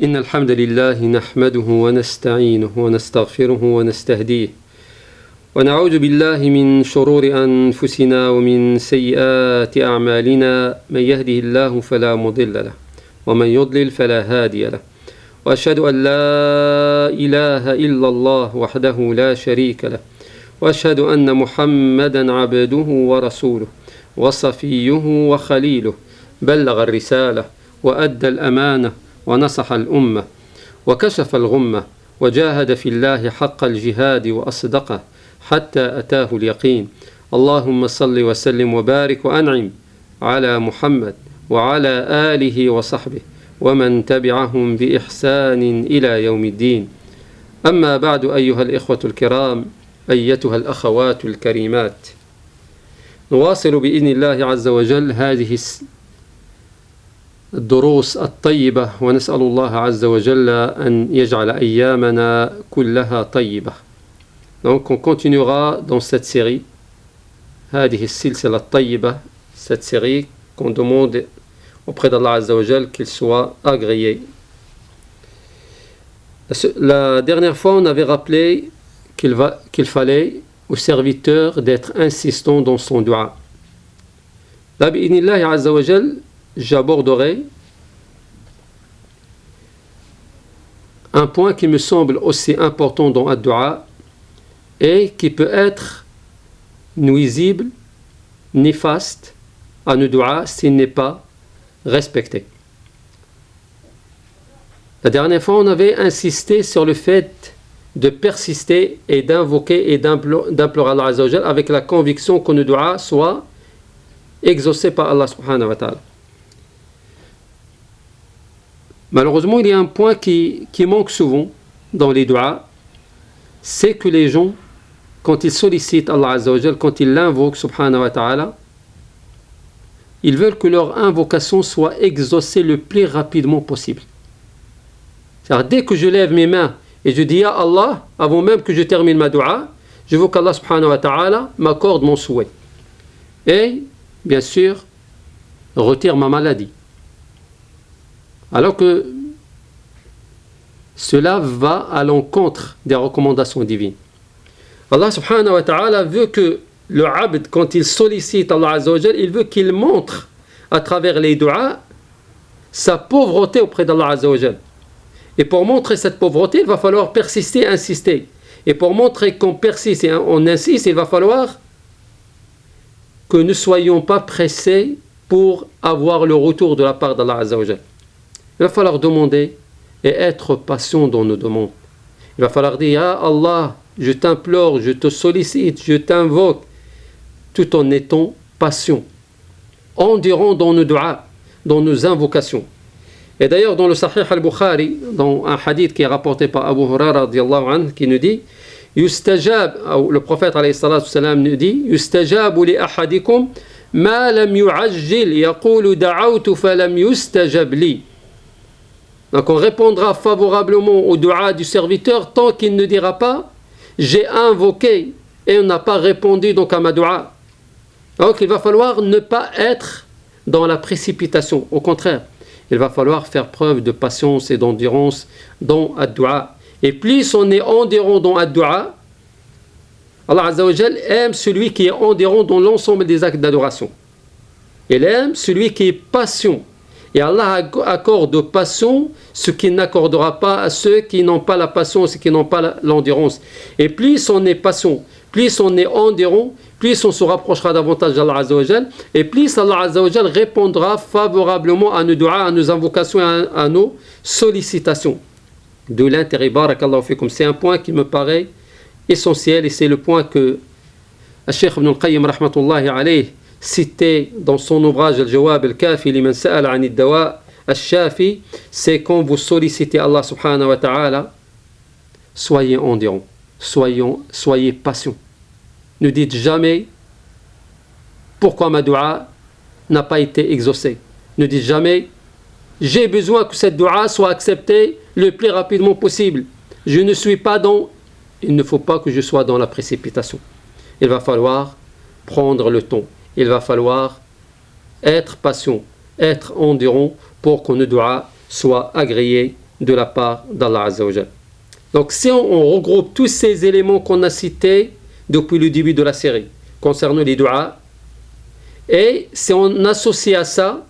إن الحمد لله نحمده ونستعينه ونستغفره ونستهديه ونعوذ بالله من شرور أنفسنا ومن سيئات أعمالنا من يهده الله فلا مضل له ومن يضلل فلا هادي له وأشهد أن لا إله إلا الله وحده لا شريك له وأشهد أن محمدا عبده ورسوله وصفيه وخليله بلغ الرسالة وأدى الأمانة ونصح الأمة وكشف الغمة وجاهد في الله حق الجهاد وأصدقه حتى أتاه اليقين اللهم صل وسلم وبارك وأنعم على محمد وعلى آله وصحبه ومن تبعهم بإحسان إلى يوم الدين أما بعد أيها الإخوة الكرام أيتها الأخوات الكريمات نواصل بإذن الله عز وجل هذه الدروس الطيبة ونسأل الله عز وجل أن يجعل أيامنا كلها طيبة. Donc on continuera dans cette série هذه السلسلة الطيبة, cette série qu'on demande auprès d'Allah Azza wa Jal qu'il soit agréé. La dernière fois on avait rappelé qu'il fallait au serviteur d'être insistant dans son dua. Là, bi'idhnillahi Azza wa Jal, j'aborderai un point qui me semble aussi important dans ad-dua et qui peut être nuisible, néfaste à nos dua s'il n'est pas respecté. La dernière fois, on avait insisté sur le fait de persister et d'invoquer et d'implorer Allah Azza wa Jal avec la conviction que nos dua soit exaucé par Allah subhanahu wa ta'ala. Malheureusement, il y a un point qui manque souvent dans les duas, c'est que les gens, quand ils sollicitent Allah Azza wa Jal, quand ils l'invoquent subhanahu wa ta'ala, ils veulent que leur invocation soit exaucée le plus rapidement possible. C'est-à-dire, dès que je lève mes mains et je dis Ya Allah, avant même que je termine ma dua, je veux qu'Allah subhanahu wa ta'ala m'accorde mon souhait. Et, bien sûr, retire ma maladie. Alors que cela va à l'encontre des recommandations divines. Allah subhanahu wa ta'ala veut que le abd, quand il sollicite Allah Azza wa Jal, il veut qu'il montre à travers les duas sa pauvreté auprès d'Allah Azza wa Jal. Et pour montrer cette pauvreté, il va falloir persister, insister. Et pour montrer qu'on persiste et on insiste, il va falloir que nous ne soyons pas pressés pour avoir le retour de la part d'Allah Azza wa Jal. Il va falloir demander et être patient dans nos demandes. Il va falloir dire Ah Allah, je t'implore, je te sollicite, je t'invoque, tout en étant patient, endurant dans nos duas, dans nos invocations. Et d'ailleurs, dans le Sahih al-Bukhari, dans un hadith qui est rapporté par Abu Huraira radiyallahu anhu, qui nous dit Yustajab, le prophète alayhi salatu salam nous dit Yustajabu li ahadikum ma lam yu'ajjil yaqulu da'awtu falam yustajab li. Donc on répondra favorablement au dua du serviteur tant qu'il ne dira pas j'ai invoqué et on n'a pas répondu donc à ma dua. Donc il va falloir ne pas être dans la précipitation. Au contraire, il va falloir faire preuve de patience et d'endurance dans ad-dua. Et plus on est endurant dans ad-dua, Allah Azza wa Jal aime celui qui est endurant dans l'ensemble des actes d'adoration. Il aime celui qui est patient. Et Allah accorde passion ce qu'il n'accordera pas à ceux qui n'ont pas la patience et qui n'ont pas l'endurance. Et plus on est patient, plus on est endurant, plus on se rapprochera davantage d'Allah Azza wa Jal, et plus Allah Azza wa Jal répondra favorablement à nos duas, à nos invocations, à nos sollicitations. De l'intérêt, barakallahu fikum. C'est un point qui me paraît essentiel et c'est le point que Cheikh Ibn al-Qayyim rahmatullahi alayhi cité dans son ouvrage Al-Jawab al-Kafi liman sa'ala 'an ad-dawa al-shafi, c'est quand vous sollicitez Allah subhanahu wa ta'ala, soyez endurants, soyez patients. Ne dites jamais pourquoi ma dua n'a pas été exaucée. Ne dites jamais j'ai besoin que cette dua soit acceptée le plus rapidement possible. Je ne suis pas dans... Il ne faut pas que je sois dans la précipitation. Il va falloir prendre le temps. Il va falloir être patient, être endurant pour que nos duas soient agréés de la part d'Allah Azza wa Jal. Donc si on regroupe tous ces éléments qu'on a cités depuis le début de la série concernant les du'a, et si on associe à ça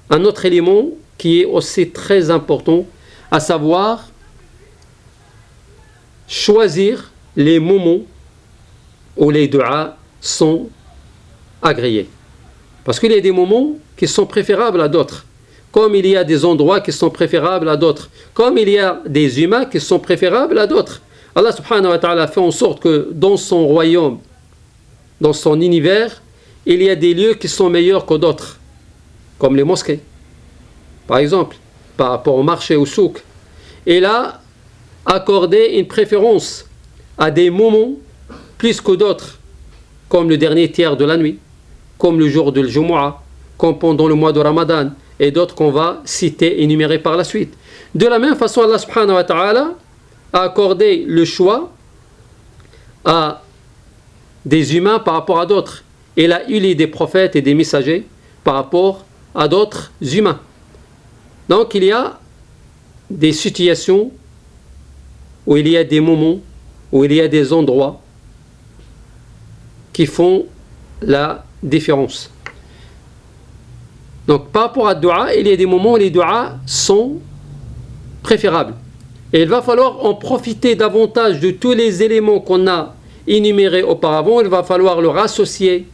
un autre élément qui est aussi très important, à savoir choisir les moments où les du'a sont agréés. Parce qu'il y a des moments qui sont préférables à d'autres, comme il y a des endroits qui sont préférables à d'autres, comme il y a des humains qui sont préférables à d'autres. Allah subhanahu wa ta'ala fait en sorte que dans son royaume, dans son univers, il y a des lieux qui sont meilleurs que d'autres, comme les mosquées, par exemple, par rapport au marché, au souk. Il a accordé une préférence à des moments plus que d'autres, comme le dernier tiers de la nuit, comme le jour de l'Jumu'ah, comme pendant le mois de Ramadan, et d'autres qu'on va citer et énumérer par la suite. De la même façon, Allah subhanahu wa ta'ala a accordé le choix à des humains par rapport à d'autres. Il a élu des prophètes et des messagers par rapport à d'autres humains. Donc il y a des situations où il y a des moments, où il y a des endroits qui font la différence. Donc par rapport à dua, il y a des moments où les du'a sont préférables. Et il va falloir en profiter davantage de tous les éléments qu'on a énumérés auparavant. Il va falloir leur associer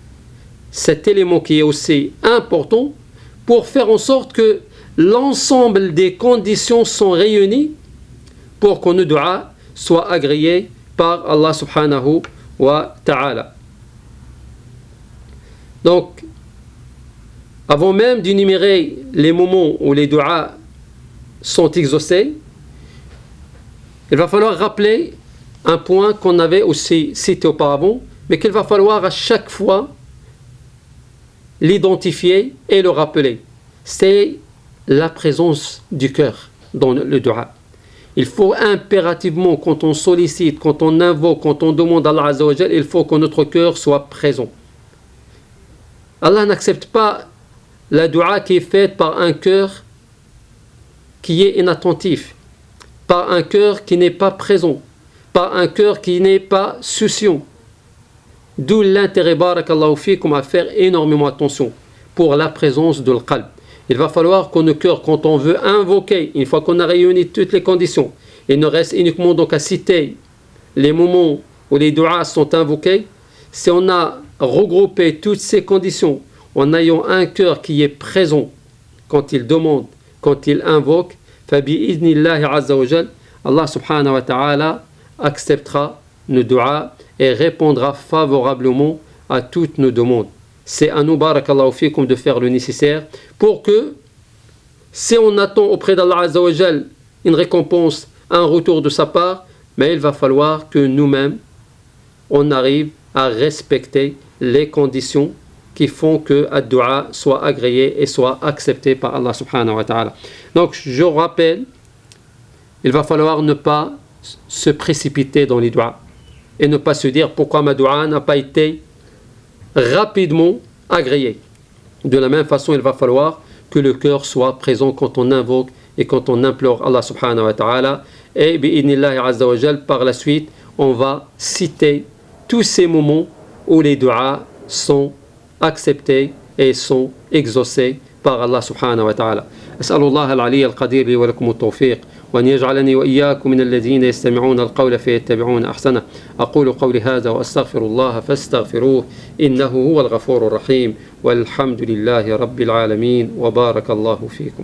cet élément qui est aussi important pour faire en sorte que l'ensemble des conditions sont réunies pour que nos du'a soient agréés par Allah subhanahu wa ta'ala. Donc, avant même d'énumérer les moments où les du'a sont exaucés, il va falloir rappeler un point qu'on avait aussi cité auparavant, mais qu'il va falloir à chaque fois l'identifier et le rappeler. C'est la présence du cœur dans le du'a. Il faut impérativement, quand on sollicite, quand on invoque, quand on demande à Allah Azza wa Jal, il faut que notre cœur soit présent. Allah n'accepte pas la dua qui est faite par un cœur qui est inattentif, par un cœur qui n'est pas présent, par un cœur qui n'est pas soucieux. D'où l'intérêt, barakallahu fikum, à faire énormément attention pour la présence de l'qalb. Il va falloir que nos cœurs, quand on veut invoquer, une fois qu'on a réuni toutes les conditions, il ne reste uniquement donc à citer les moments où les du'as sont invoqués. Si on a regroupé toutes ces conditions en ayant un cœur qui est présent quand il demande, quand il invoque, fabi'idnillahi azza wa jal, Allah subhanahu wa ta'ala acceptera nos du'as et répondra favorablement à toutes nos demandes. C'est à nous, barakallahu fikum, de faire le nécessaire pour que, si on attend auprès d'Allah azza wa jal une récompense, un retour de sa part, mais il va falloir que nous-mêmes, on arrive à respecter les conditions qui font que ad-du'a soit agréé et soit accepté par Allah subhanahu wa ta'ala. Donc je rappelle, il va falloir ne pas se précipiter dans les du'as et ne pas se dire pourquoi ma du'a n'a pas été rapidement agréée. De la même façon, il va falloir que le cœur soit présent quand on invoque et quand on implore Allah subhanahu wa ta'ala. Et bi'idnillahi azza wa jal, par la suite, on va citer tous ces moments où les du'as sont acceptés et sont exaucés par Allah subhanahu wa ta'ala. أسأل الله العلي القدير لي ولكم التوفيق وأن يجعلني وإياكم من الذين يستمعون القول فيتبعون أحسنه. أقول قولي هذا وأستغفر الله فاستغفروه إنه هو الغفور الرحيم والحمد لله رب العالمين وبارك الله فيكم.